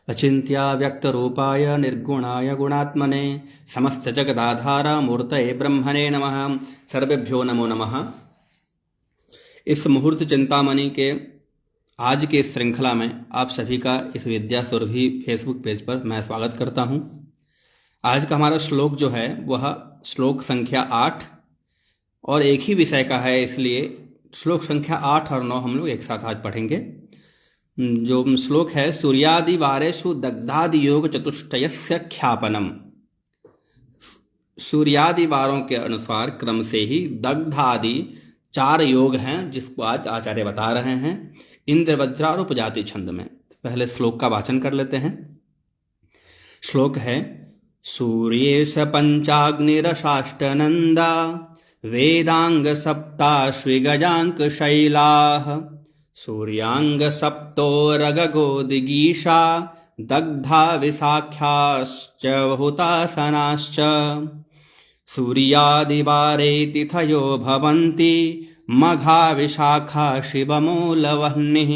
अचिन्त्या व्यक्तरूपाय निर्गुणाय गुणात्मने समस्तजगदाधार मूर्तये ब्रह्मणे नमः। सर्वेभ्यो नमो नमः। इस मुहूर्त चिंतामणि के आज के इस श्रृंखला में आप सभी का इस विद्या सुरभि फेसबुक पेज पर मैं स्वागत करता हूं। आज का हमारा श्लोक जो है वह श्लोक संख्या 8 और एक ही विषय का है, इसलिए श्लोक संख्या 8 और 9 हम लोग एक साथ आज पढ़ेंगे। जो श्लोक है, सूर्यादि वारेषु दग्धादि योग चतुष्टयस्य ख्यापनम। सूर्यादि वारों के अनुसार क्रम से ही दग्धादि 4 योग हैं जिसको आज आचार्य बता रहे हैं इंद्र वज्रा और उपजाति छंद में। पहले श्लोक का वाचन कर लेते हैं। श्लोक है, सूर्येश पंचाग्निरसाष्टनंदा वेदांग सप्ताश्विगजांक शैलाः सूर्यांग सप्तो रगगोदिगीषा दग्धा विशाख्याश्च बहुतासनाश्च सूर्यादिवारे तिथयो भवन्ति मघा विशाखा शिवमूलवह्निः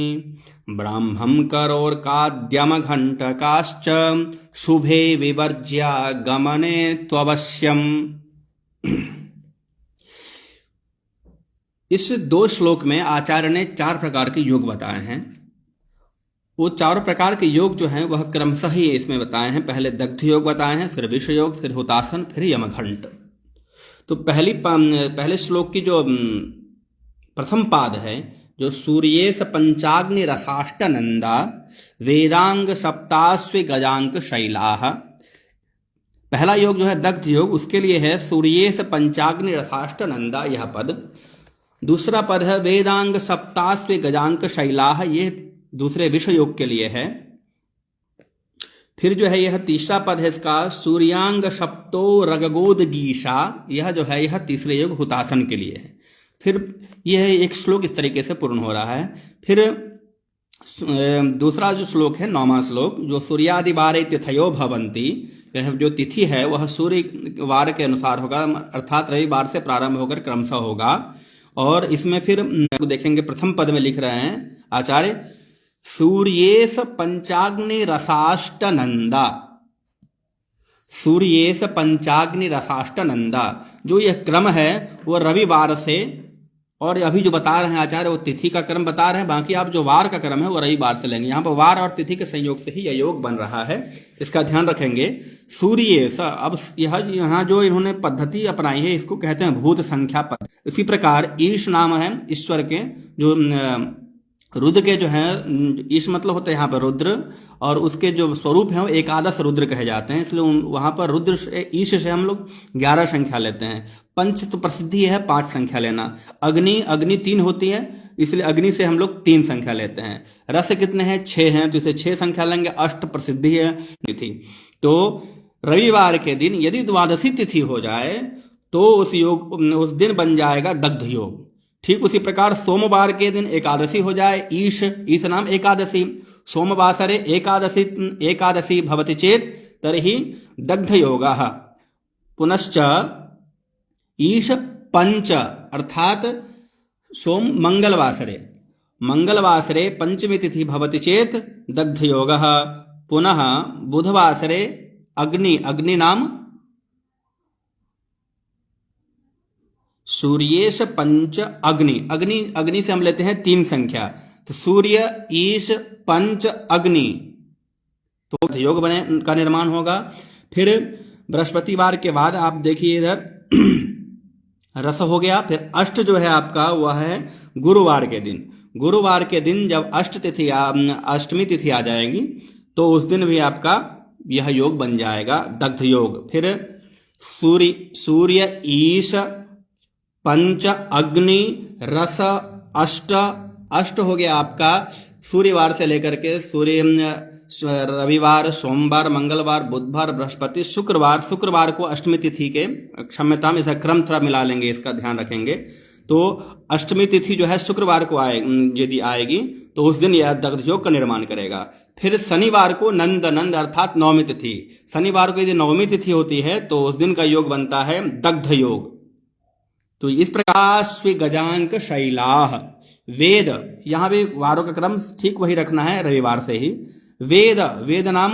ब्राह्मं करोर्काद्यमघण्टकाश्च शुभे विवर्ज्या गमने त्ववश्यम्। इस 2 श्लोक में आचार्य ने 4 प्रकार के योग बताए हैं। वो 4 प्रकार के योग जो हैं वह क्रमशः ही इसमें बताए हैं। पहले दग्ध योग बताए हैं, फिर विष योग, फिर हुतासन, फिर यमघंट। तो पहले श्लोक की जो प्रथम पाद है, जो सूर्येश पंचाग्नि रसाष्टनंदा वेदांग सप्ताश्व गजांक शैलाः, पहला योग जो है दग्ध योग, उसके लिए है सूर्येश पंचाग्नि रसाष्टनंदा यह पद। दूसरा पद है वेदांग सप्ताश्व गजांक शैलाः, यह दूसरे विश्व योग के लिए है। फिर जो है यह तीसरा पद है इसका, सूर्यांग सप्तो रगगोदगीषा, यह जो है यह तीसरे योग हुतासन के लिए है। फिर यह एक श्लोक इस तरीके से पूर्ण हो रहा है। फिर दूसरा जो श्लोक है 9वां श्लोक, जो सूर्यादि वारे तिथयो भवन्ति, यह जो तिथि है वह सूर्य वार के अनुसार होगा, अर्थात रविवार से प्रारंभ होकर क्रमशः होगा। और इसमें फिर देखेंगे प्रथम पद में लिख रहे हैं आचार्य, सूर्येश पंचाग्नि रसाष्टनंदा, सूर्येश पंचाग्नि रसाष्टनंदा, जो यह क्रम है वो रविवार से, और अभी जो बता रहे हैं आचार्य वो तिथि का क्रम बता रहे हैं, बाकी आप जो वार का क्रम है वो रविवार से लेंगे। यहाँ पर वार और तिथि के संयोग से ही यह योग बन रहा है, इसका ध्यान रखेंगे। सूर्येश, अब यह यहाँ जो इन्होंने पद्धति अपनाई है इसको कहते हैं भूत संख्या पद। इसी प्रकार ईश नाम है ईश्वर के, जो रुद्र के जो है, ईश मतलब होता है यहाँ पर रुद्र, और उसके जो स्वरूप हैं वो एकादश रुद्र कहे जाते हैं, इसलिए वहाँ पर रुद्र ईश से हम लोग 11 संख्या लेते हैं। पंच तो प्रसिद्धि है 5 संख्या लेना। अग्नि 3 होती है, इसलिए अग्नि से हम लोग 3 संख्या लेते हैं। रस कितने हैं? 6 हैं, तो इसे 6 संख्या लेंगे। अष्ट प्रसिद्धि है तिथि। तो रविवार के दिन यदि द्वादशी तिथि हो जाए तो उस दिन बन जाएगा दग्ध योग। ठीक उसी प्रकार सोमवार के दिन एकादशी हो जाए, ईश नाम एकादशी, सोमवासरे एकादशी भवति चेत तर्हि दग्ध योगः। पुनश्च ईश पंच, अर्थात मंगलवासरे पंचमी तिथि भवति चेत दग्ध योगः। पुनः बुधवासरे अग्नि नाम सूर्येश पंच अग्नि से हम लेते हैं 3 संख्या, तो सूर्य ईश पंच अग्नि, तो योग का निर्माण होगा। फिर बृहस्पतिवार के बाद आप देखिए इधर रस हो गया। फिर अष्ट जो है आपका वह है गुरुवार के दिन जब अष्टमी तिथि आ जाएगी तो उस दिन भी आपका यह योग बन जाएगा दग्ध योग। फिर सूर्य ईश पंच अग्नि रस अष्ट हो गया आपका सूर्यवार से लेकर के रविवार, सोमवार, मंगलवार, बुधवार, बृहस्पति, शुक्रवार को अष्टमी तिथि के, क्षम्यता में इसका क्रम थोड़ा मिला लेंगे, इसका ध्यान रखेंगे। तो अष्टमी तिथि जो है शुक्रवार को यदि आएगी तो उस दिन यह दग्ध योग का निर्माण करेगा। फिर शनिवार को नंद अर्थात 9वीं तिथि, शनिवार को यदि 9वीं तिथि होती है तो उस दिन का योग बनता है दग्ध योग। तो इस प्रकार स्वी गजांक शैलाह, वेद, यहाँ भी वारों का क्रम ठीक वही रखना है रविवार से ही। वेद, वेद नाम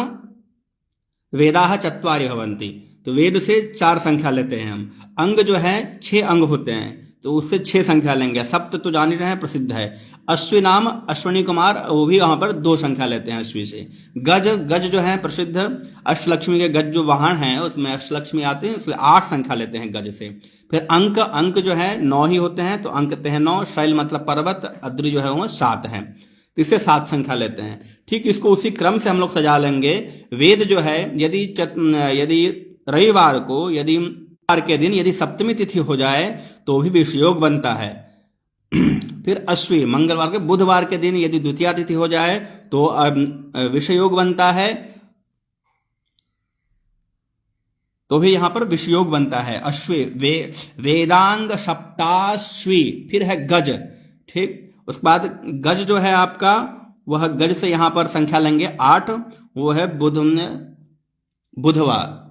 वेदाः चत्वारि भवन्ति, तो वेद से 4 संख्या लेते हैं हम। अंग जो है 6 अंग होते हैं, तो उससे 6 संख्या लेंगे। सप्त तो जान ही रहे हैं, प्रसिद्ध है। अश्वी नाम अश्विनी कुमार, वो भी वहां पर 2 संख्या लेते हैं अश्वी से। गज, गज जो है प्रसिद्ध अष्टलक्ष्मी के गज जो वाहन है उसमें अष्टलक्ष्मी आते हैं, इसलिए 8 संख्या लेते हैं गज से। फिर अंक, अंक जो है 9 ही होते हैं, तो अंक होते हैं 9। शैल मतलब पर्वत, अद्रि जो है वो 7 है, तो इससे 7 संख्या लेते हैं। ठीक इसको उसी क्रम से हम लोग सजा लेंगे। वेद जो है यदि रविवार को, यदि के दिन यदि सप्तमी तिथि हो जाए तो भी विषयोग बनता है। फिर अश्वी मंगलवार के, बुधवार के दिन यदि द्वितीया तिथि हो जाए तो विषयोग बनता है, तो भी यहां पर विषयोग बनता है। अश्वी वेदांग सप्ताश्वी, फिर है गज। ठीक, उसके बाद गज जो है आपका, वह गज से यहां पर संख्या लेंगे 8, वो है बुधवार,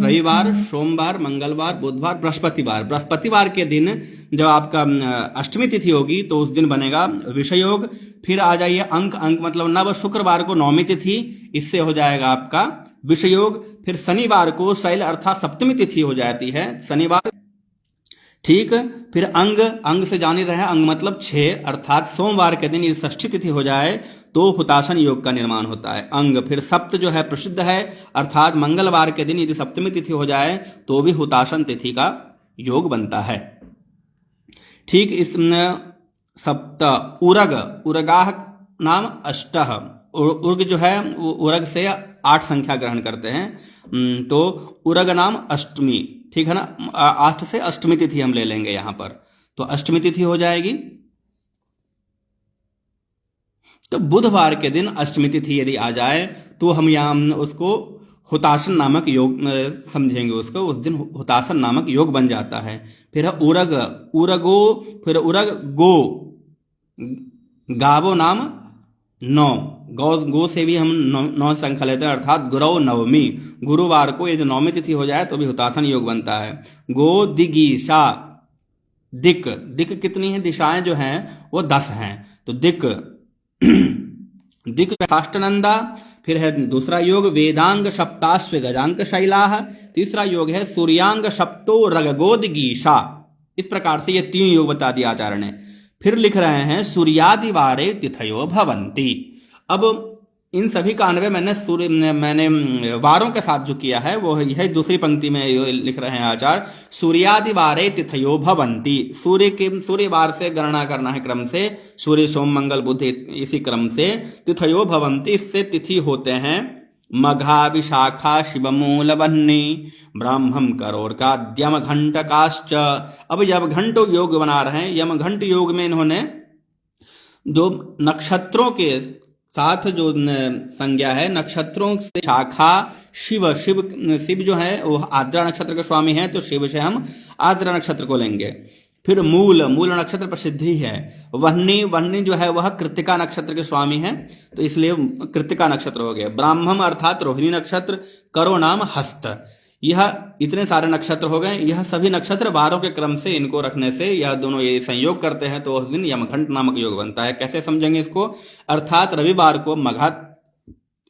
रविवार, सोमवार, मंगलवार, बुधवार, बृहस्पतिवार। बृहस्पतिवार के दिन जब आपका अष्टमी तिथि होगी तो उस दिन बनेगा विषयोग। फिर आ जाइए अंक, अंक मतलब नव, शुक्रवार को 9वीं तिथि, इससे हो जाएगा आपका विषयोग। फिर शनिवार को शैल अर्थात सप्तमी तिथि हो जाती है, शनिवार। ठीक, फिर अंग, अंग से जान ही रहे हैं, अंग मतलब 6, अर्थात सोमवार के दिन यदि षष्ठी तिथि हो जाए तो हुतासन योग का निर्माण होता है, अंग। फिर सप्त जो है प्रसिद्ध है, अर्थात मंगलवार के दिन यदि सप्तमी तिथि हो जाए तो भी हुतासन तिथि का योग बनता है। ठीक, इस सप्त उरग, उरगाह नाम 8, उर्ग जो है उरग से 8 संख्या ग्रहण करते हैं, तो उरग नाम अष्टमी। ठीक है ना, 8 से अष्टमी तिथि हम ले लेंगे यहां पर, तो अष्टमी तिथि हो जाएगी। तो बुधवार के दिन अष्टमी तिथि यदि आ जाए तो हम यहां उसको हुतासन नामक योग समझेंगे, उसको उस दिन हुतासन नामक योग बन जाता है। फिर उरग, उरगो, फिर उरग गो, गावो नाम 9, गो से भी हम 9 संख्या लेते हैं, अर्थात गुरव नवमी, गुरुवार को यदि 9वीं तिथि हो जाए तो भी हुतासन योग बनता है। गो दिगीशा, दिक, दिक कितनी है, दिशाएं जो हैं वो 10 हैं, तो दिक दिक साष्टनंदा। फिर है दूसरा योग वेदांग सप्ताश्व गजांक शैलाह। तीसरा योग है सूर्यांग सप्तो रगगोदगीशा। इस प्रकार से ये 3 योग बता दिया आचार्य ने। फिर लिख रहे हैं सूर्यादिवारे तिथयो भवन्ति। अब इन सभी का अन्वय मैंने वारों के साथ जो किया है वो यह दूसरी पंक्ति में लिख रहे हैं आचार्य, सूर्यादिवारे तिथयो भवन्ति। सूर्यवार से गणना करना है क्रम से, सूर्य सोम मंगल बुध इसी क्रम से। तिथयो भवन्ति, इससे तिथि होते हैं मघा विशाखा शिवमूल वह्नि ब्राह्मम करोर्काद्यम घंटकाश्च। अब जब घंट योग बना रहे हैं, यम घंट योग में इन्होंने जो नक्षत्रों के साथ जो संज्ञा है, नक्षत्रों से शाखा शिव, शिव जो है वो आद्रा नक्षत्र के स्वामी है, तो शिव से हम आद्रा नक्षत्र को लेंगे। फिर मूल, मूल नक्षत्र प्रसिद्ध ही है। वह्नि, वह्नि जो है वह कृत्तिका नक्षत्र के स्वामी है, तो इसलिए कृत्तिका नक्षत्र हो गया। ब्राह्मम अर्थात रोहिणी नक्षत्र, करो नाम हस्त। यह इतने सारे नक्षत्र हो गए। यह सभी नक्षत्र वारों के क्रम से इनको रखने से यह दोनों ये संयोग करते हैं तो उस दिन यमघंट नामक योग बनता है। कैसे समझेंगे इसको, अर्थात रविवार को मघा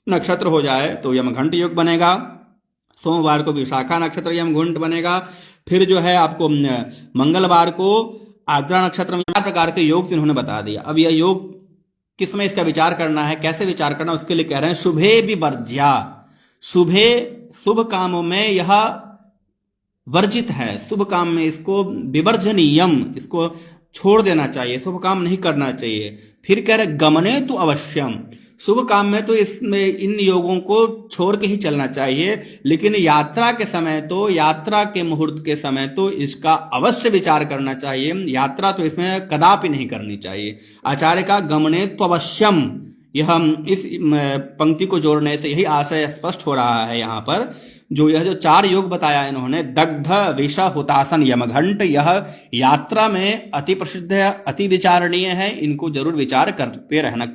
नक्षत्र हो जाए तो यमघंट योग बनेगा, सोमवार को विशाखा नक्षत्र यमघंट बनेगा, फिर जो है आपको मंगलवार को आद्रा नक्षत्र में 4 प्रकार के योग इन्होंने बता दिया। अब यह योग किसमें इसका विचार करना है, कैसे विचार करना, उसके लिए कह रहे हैं शुभे विवर्ज्या। शुभे, शुभ कामों में यह वर्जित है, शुभ काम में इसको विवर्जनीयम, इसको छोड़ देना चाहिए, शुभ काम नहीं करना चाहिए। फिर कह रहे गमने तो अवश्यम, शुभ काम में तो इसमें इन योगों को छोड़ के ही चलना चाहिए, लेकिन यात्रा के समय तो, यात्रा के मुहूर्त के समय तो इसका अवश्य विचार करना चाहिए। यात्रा तो इसमें कदापि नहीं करनी चाहिए। आचार्य का गमने तो अवश्यम, यह इस पंक्ति को जोड़ने से यही आशय स्पष्ट हो रहा है यहाँ पर। यह जो 4 योग बताया इन्होंने, दग्ध विष हुतासन यमघंट, यह यात्रा में अति प्रसिद्ध है, अति विचारणीय है, इनको जरूर विचार करते रहना।